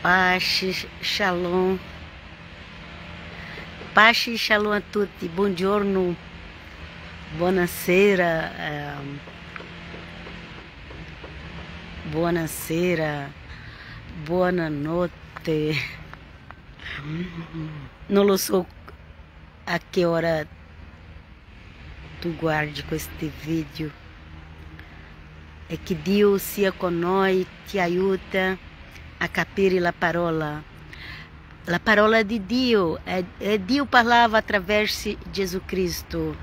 Pace, shalom. Pace e shalom a tutti. Buongiorno, buonasera, buonasera, buonanotte. Non lo so a che ora tu guardi questo video. E che Dio sia con noi, ti aiuta a capire la parola. La parola di Dio, Dio parlava attraverso Gesù Cristo.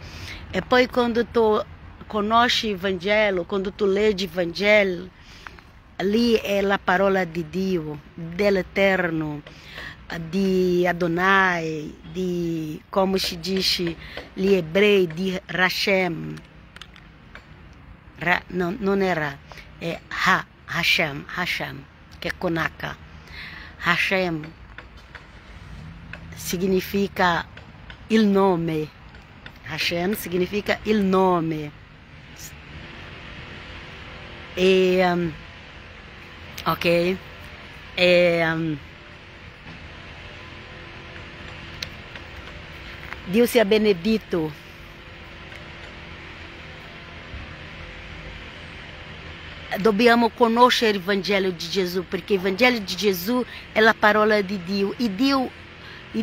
E poi quando tu conosci il Vangelo, quando tu leggi il Vangelo, lì è la parola di Dio, dell'Eterno, di Adonai, di, come si dice gli ebrei, di Hashem. Non è Ra, è Hashem, che è con H. Hashem significa il nome. Hashem significa il nome. Ok? Dio sia benedito. Dobbiamo conoscere il Vangelo di Gesù, perché il Vangelo di Gesù è la parola di Dio. E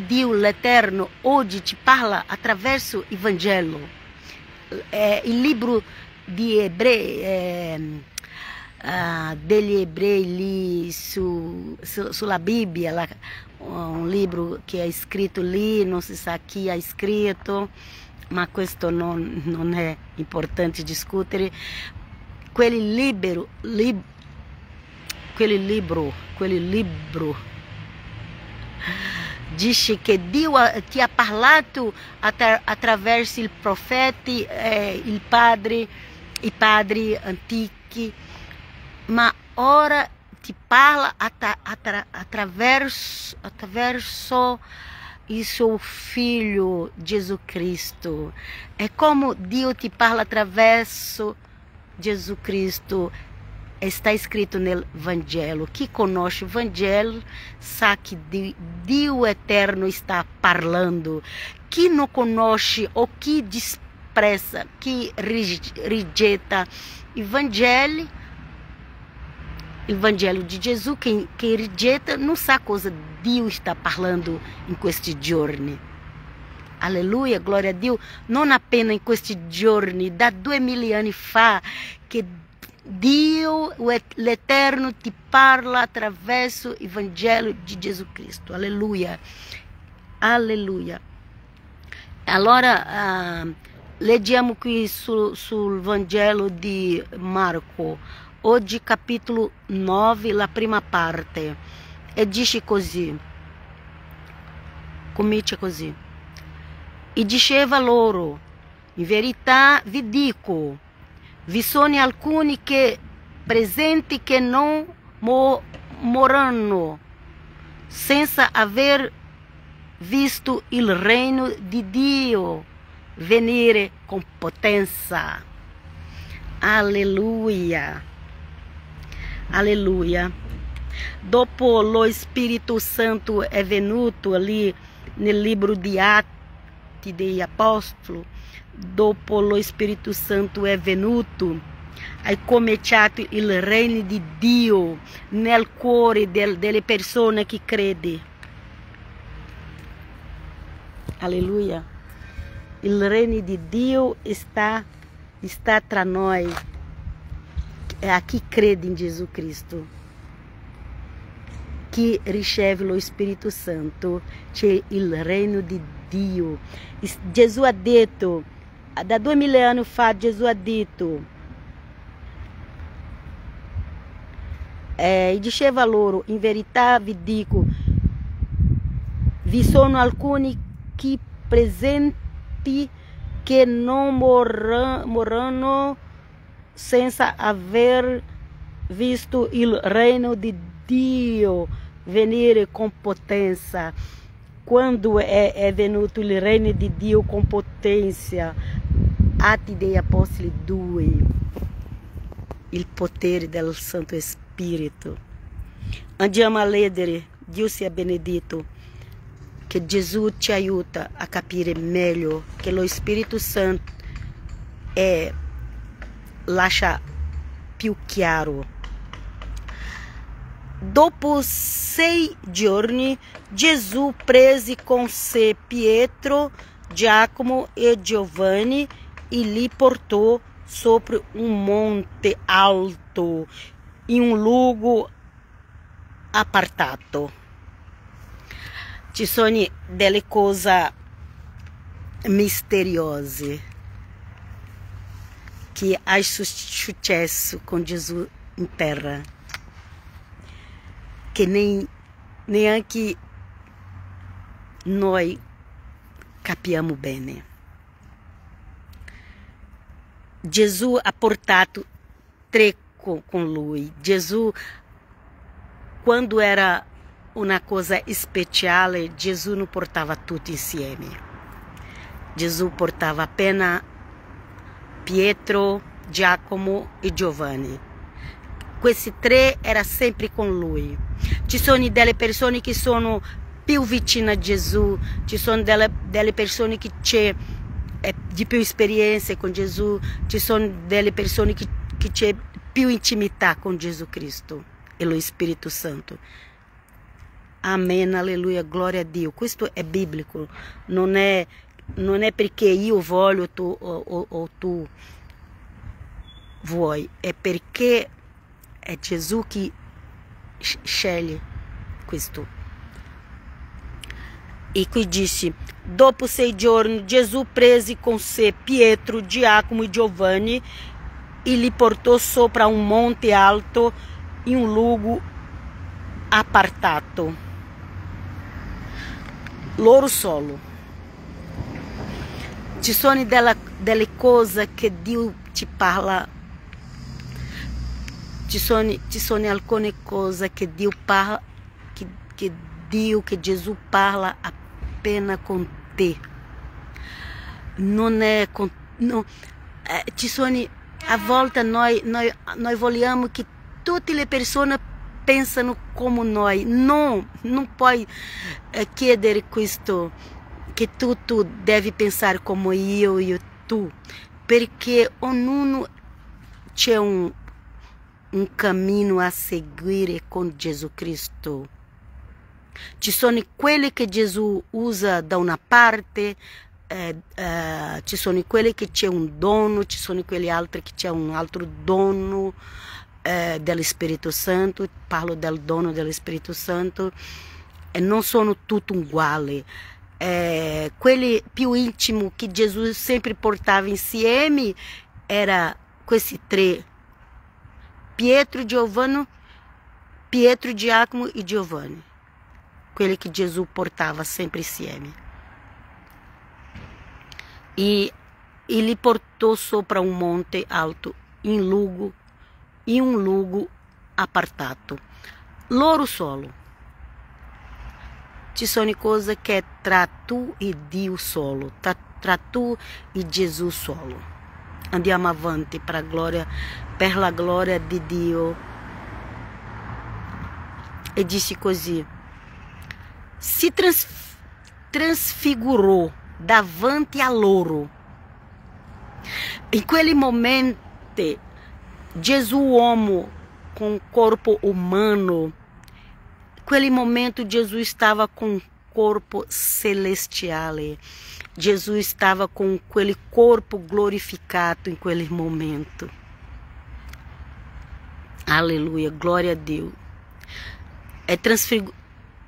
Dio l'Eterno, oggi ci parla attraverso il Vangelo. Il libro di Ebrei, degli Ebrei lì sulla Bibbia, un libro che è scritto lì, non si sa chi ha scritto, ma questo non è importante discutere. Quel libro dice che Dio ti ha parlato attraverso i profeti, i padri antichi, ma ora ti parla attraverso il suo figlio Gesù Cristo. È come Dio ti parla attraverso Gesù Cristo. Está escrito nel Vangelo. Chi conosce il Vangelo sa che Dio Eterno está parlando. Chi non conosce o chi despreza, chi rigeita il Vangelo di Gesù, quem rigeita não sa cosa Dio está parlando in questi giorni. Alleluia, glória a Dio. Non appena in questi giorni, da 2000 anni fa, che Dio, l'Eterno, ti parla attraverso il Vangelo di Gesù Cristo. Alleluia. Alleluia. Allora, leggiamo qui sul Vangelo di Marco. Oggi capitolo 9, la prima parte. E dice così. Comincia così. E diceva loro: in verità vi dico, vi sono alcuni presenti che non morranno senza aver visto il regno di Dio venire con potenza. Alleluia. Alleluia. Dopo lo Spirito Santo è venuto lì nel libro di Atti degli Apostoli, dopo lo Spirito Santo è venuto, hai cominciato il regno di Dio nel cuore delle persone che crede. Alleluia. Il regno di Dio está tra noi, a chi crede in Gesù Cristo, chi riceve lo Spirito Santo. C'è il regno di Dio. Gesù ha detto, da 2000 anni fa, Gesù ha detto, e diceva loro: in verità vi dico, vi sono alcuni presenti che non morranno senza aver visto il regno di Dio venire con potenza. Quando è venuto il regno di Dio con potenza? Atti degli Apostoli 2. Il potere del Santo Spirito. Andiamo a leggere, Dio sia benedito, che Gesù ci aiuta a capire meglio, che lo Spirito Santo lascia più chiaro. Dopo 6 giorni, Gesù prese con sé Pietro, Giacomo e Giovanni e li portò sopra un monte alto, in un luogo apartato. Ci sono delle cose misteriose che è successo con Gesù in terra, che neanche noi capiamo bene. Gesù ha portato 3 con lui. Gesù, quando era una cosa speciale, Gesù non portava tutti insieme. Gesù portava appena Pietro, Giacomo e Giovanni. Questi 3 erano sempre con lui. Ci sono delle persone che sono più vicine a Gesù, ci sono delle persone che c'è di più esperienza con Gesù, ci sono delle persone che c'è più intimità con Gesù Cristo e lo Spirito Santo. Amen, alleluia, gloria a Dio. Questo è biblico, non è perché io voglio o tu vuoi, è perché è Gesù che sceglie questo. E qui dice: dopo 6 giorni Gesù prese con sé Pietro, Giacomo e Giovanni e li portò sopra un monte alto in un luogo apartato, loro solo. Ci sono delle cose che Dio ci parla, ci sono alcune cose che Dio parla, che Gesù parla appena con te. Non è con, no, ci sono, a volte noi vogliamo che tutte le persone pensano come noi. No, non puoi chiedere questo, che tu devi pensare come io e tu, perché ognuno c'è un cammino a seguire con Gesù Cristo. Ci sono quelli che Gesù usa da una parte, ci sono quelli che c'è un dono, ci sono quelli altri che c'è un altro dono dello Spirito Santo. Parlo del dono dello Spirito Santo, e non sono tutti uguali. Quelli più intimi che Gesù sempre portava insieme era questi 3: Pietro, Giacomo e Giovanni. Quelli che Gesù portava sempre insieme. E li portò sopra un monte alto, in un luogo apartato, loro solo. Ci sono cose che è tra tu e Dio solo, tra tu e Gesù solo. Andiamo avanti per la gloria di Dio. E disse così: si trasfigurò davanti a loro. In quel momento, Gesù uomo com corpo umano, in quel momento Gesù estava com corpo celestiale. Gesù estava com quel corpo glorificado em quel momento. Aleluia, glória a Deus.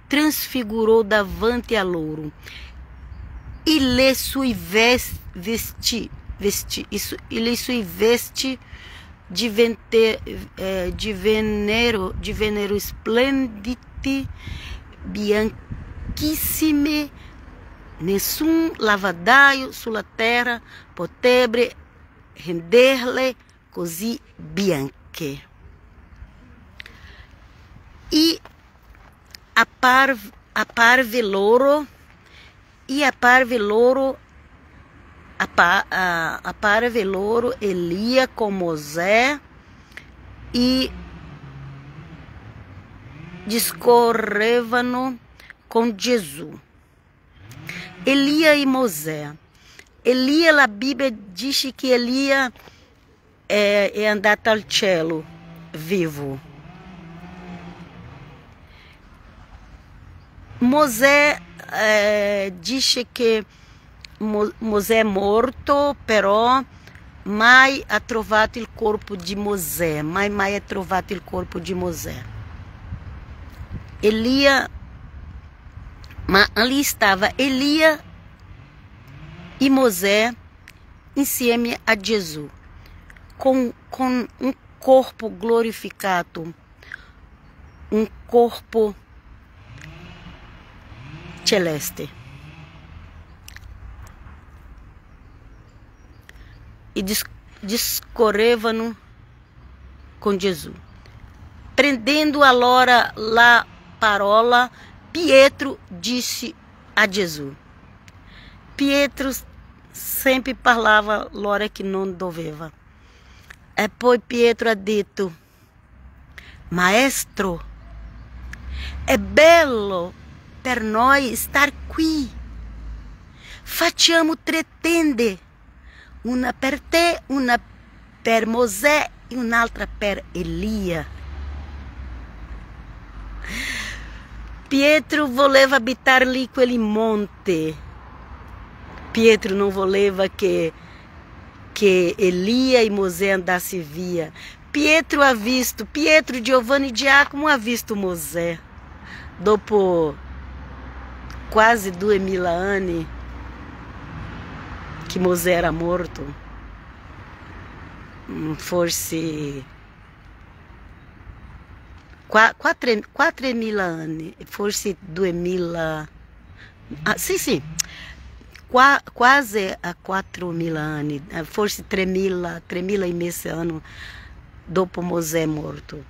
Transfigurou davanti a loro e le sue vesti divennero splendidi, bianchissime, nessun lavadaio sulla terra potrebbe renderle così bianche. E apparve loro Elia com Mosè e discorrevano com Jesus. Elia e Moisés. Elia, a Bíblia diz que Elia é andato al cielo, vivo. Moisés diz que Moisés é morto, però mai ha trovato il corpo di Mosè, mai ha trovato il corpo di Mosè. Elia, ma ali estava Elia e Mosè insieme a Jesus, com um corpo glorificado, um corpo celeste. E discorrevano com Jesus. Prendendo allora la parola, Pietro disse a Jesus. Pietro sempre parlava l'ora que não doveva. E poi Pietro ha detto: Maestro, è bello per noi star qui. Facciamo 3 tende. Una per te, una per Mosè e un'altra per Elia. Pietro voleva abitar lì quel monte. Pietro non voleva che Elia e Mosè andassero via. Pietro, Giovanni e Giacomo ha visto Mosè. Dopo quasi 2000 anni que Mosè era morto, forse 4.000 anni, forse 2000, sì, quasi a 4.000 anni, forse 3.000 e mezzo anni dopo Mosè morto.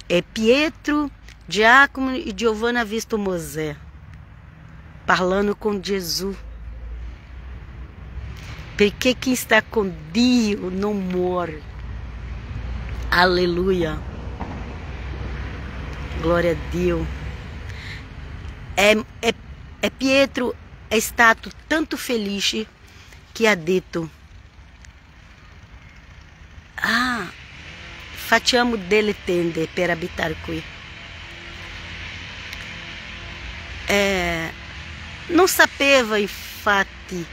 E Pietro, Giacomo e Giovanni ha visto Mosè parlando com Jesus. Porque quem está com Deus não morre. Aleluia. Glória a Deus. Pietro é stato tanto feliz que ha detto: facciamo delle tende per abitare qui. Non sapeva infatti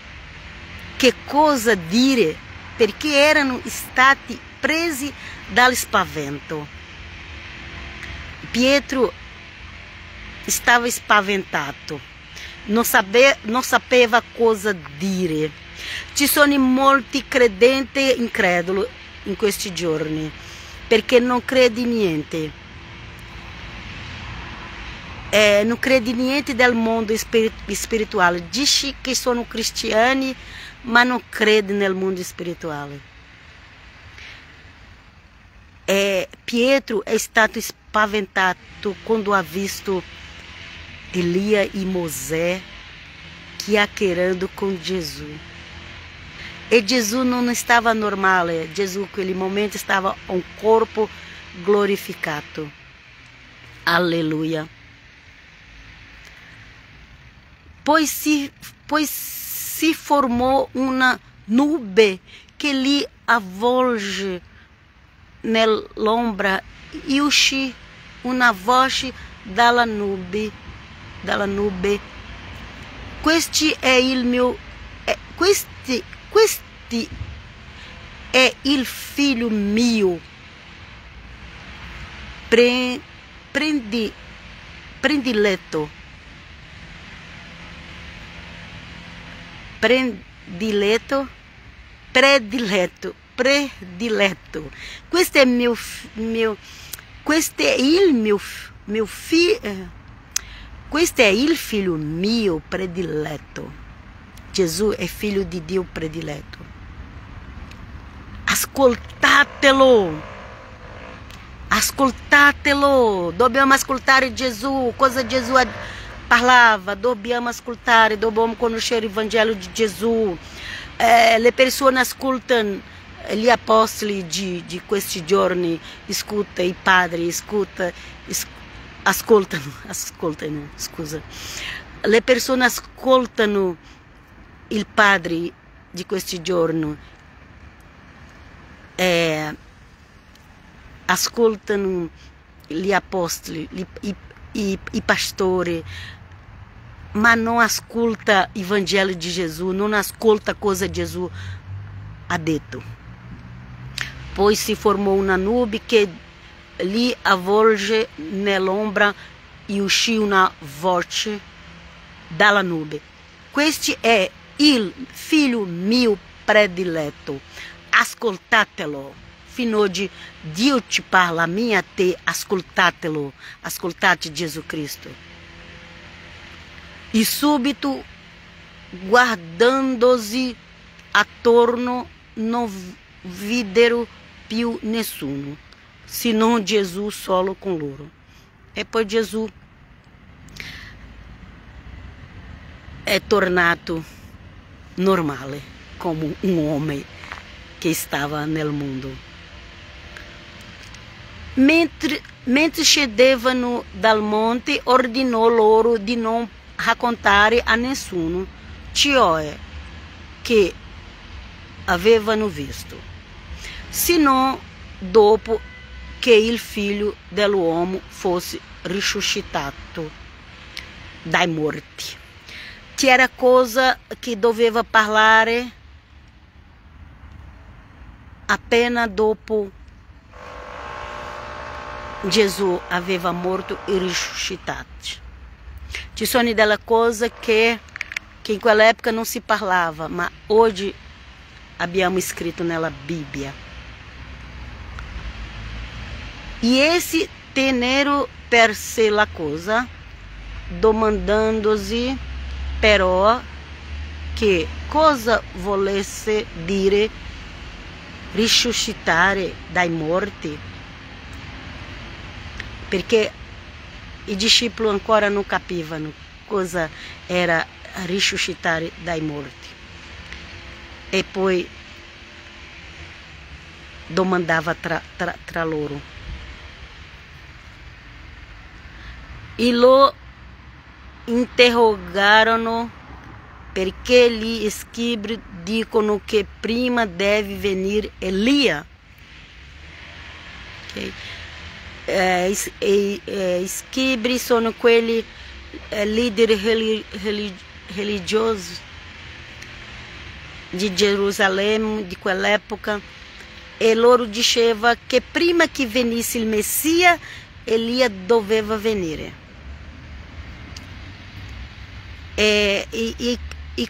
che cosa dire, perché erano stati presi dal spavento. Pietro stava spaventato, non sapeva cosa dire. Ci sono molti credenti increduli in questi giorni, perché non credi niente. Non credi niente del mondo spirituale. Dici che sono cristiani, ma non crede nel mondo spirituale. Pietro è stato spaventato quando ha visto Elia e Mosè chiacchierando com Jesus. E Jesus não estava normal, Jesus naquele momento estava um corpo glorificado. Aleluia. Pois se formou uma nube que lhe avvolge nell'ombra e uscì una voce dalla nube. Questi è il figlio mio. Prediletto. Questo è questo è il figlio mio prediletto. Gesù è figlio di Dio prediletto. Ascoltatelo. Dobbiamo ascoltare Gesù. Cosa Gesù parlava? Dobbiamo ascoltare, dobbiamo conoscere il Vangelo di Gesù. Le persone ascoltano gli apostoli di questi giorni, ascolta i padri, ascolta ascoltano, scusa. Le persone ascoltano il padre di questi giorni, ascoltano gli apostoli, i pastori, ma non ascolta il Vangelo di Gesù, non ascolta cosa Gesù ha detto. Poi si formò una nube che li avvolge nell'ombra e uscì una voce dalla nube: questo è il figlio mio prediletto, ascoltatelo. Fino oggi Dio ci parla a me e a te, ascoltatelo, ascoltate Gesù Cristo. E subito, guardandosi attorno, non videro più nessuno, se non Gesù solo con loro. E poi Gesù è tornato normale, come un uomo che stava nel mondo. Mentre scendevano dal monte, ordinò loro di non raccontare a nessuno ciò che avevano visto, sino dopo che il figlio dell'uomo fosse risuscitato dai morti. C'era cosa che doveva parlare appena dopo Gesù aveva morto e risuscitato. Ci sono delle cose che in quell'epoca non si parlava, ma oggi abbiamo scritto nella Bibbia. E essi tennero per sé la cosa, domandandosi però che cosa volesse dire risuscitare dai morti, perché i discepoli ancora non capivano cosa era risuscitare dai morti. E poi domandava tra loro. E lo interrogarono perché gli scribi dicono che prima deve venire Elia. Okay. Scribi sono quelli leader religiosi di Gerusalemme di quell'epoca, e loro diceva che prima che venisse il Messia, Elia doveva venire. E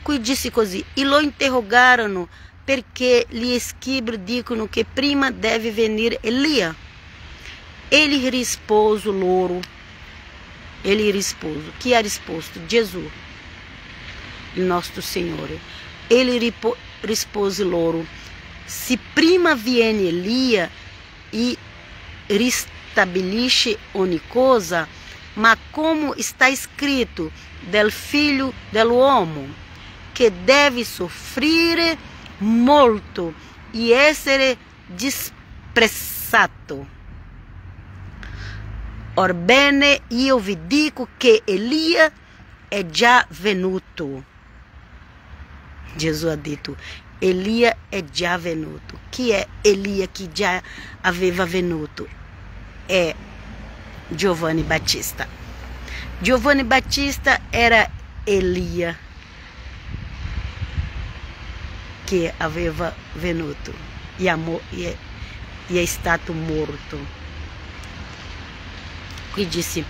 qui disse così: e lo interrogarono perché gli scribi dicono che prima deve venire Elia. Ele rispose loro. Chi ha risposto? Gesù, il nostro Signore. Ele rispose loro: se prima viene Elia e ristabilisce ogni cosa, ma como está scritto del figlio dell'uomo, che deve soffrire molto e essere disprezzato. Orbene, io vi dico che Elia è già venuto. Gesù ha detto: Elia è già venuto. Chi è Elia che già aveva venuto? È Giovanni Battista. Giovanni Battista era Elia che aveva venuto e è stato morto. Qui disse: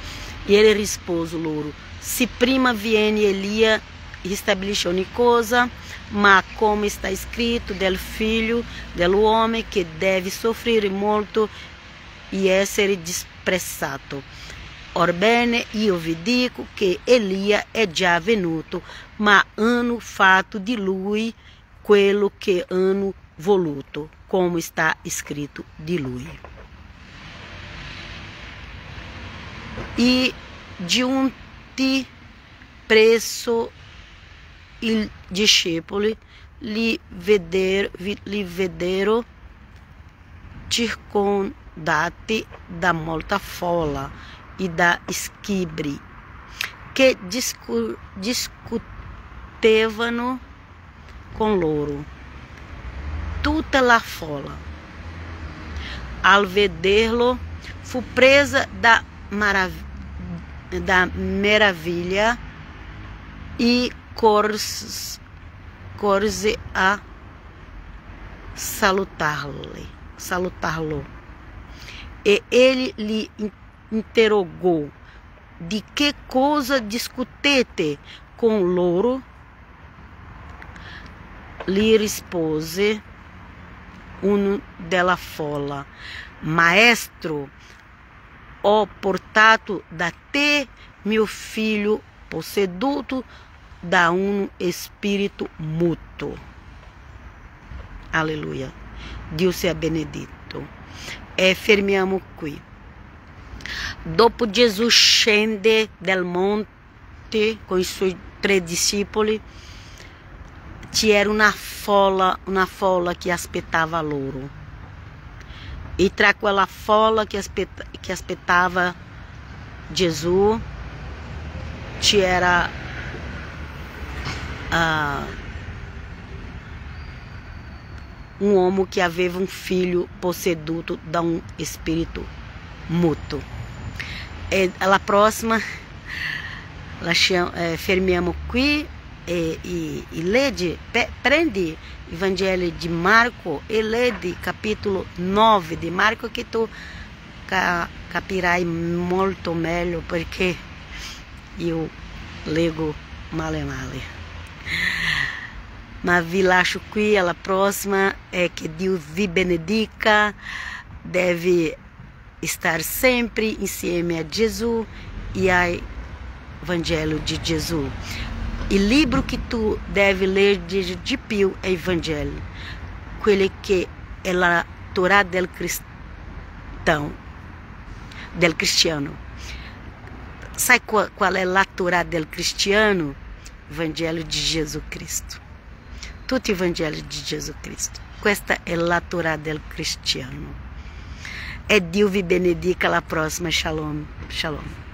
e ele rispose loro: se prima viene Elia e stabilisce ogni cosa, ma come está scritto del figlio dell'uomo che deve soffrire molto e essere disprezzato. Orbene, io vi dico che Elia è già venuto, ma hanno fatto di lui quello che hanno voluto, come está scritto di lui. E giunti presso i discepoli li videro circondati da molta folla e da Esquibre, que discutevano com loro. Tutta la folla, al vederlo, fu presa da meraviglia e corse a salutarlo. E ele lhe interrogou: de que coisa discutete com loro? Lhe rispose uno della folla: Maestro, ho portato da te mio figlio posseduto da um espírito muto. Aleluia. Dio sia benedetto. E fermiamo qui. Dopo Gesù scende del monte con i suoi 3 discepoli, c'era una folla che aspettava loro. E tra quella folla che aspettava Gesù c'era um uomo que aveva um filho posseduto da um espírito muto. E alla prossima fermiamo qui e prendi il Vangelo di Marco e leggi capitolo 9 di Marco, che tu capirai molto meglio, perché io leggo male. Ma vi lascio qui, alla prossima, e che Dio vi benedica. Deve estar sempre insieme a Gesù e ao Vangelo di Gesù. Il libro che tu devi leggere di più è il Vangelo, quello che è la Torah del cristiano. Sai qual è la Torah del cristiano? Il Vangelo di Gesù Cristo. Tutti i Vangeli di Gesù Cristo. Questa è la Torah del cristiano. E Dio vi benedica. Alla prossima. Shalom. Shalom.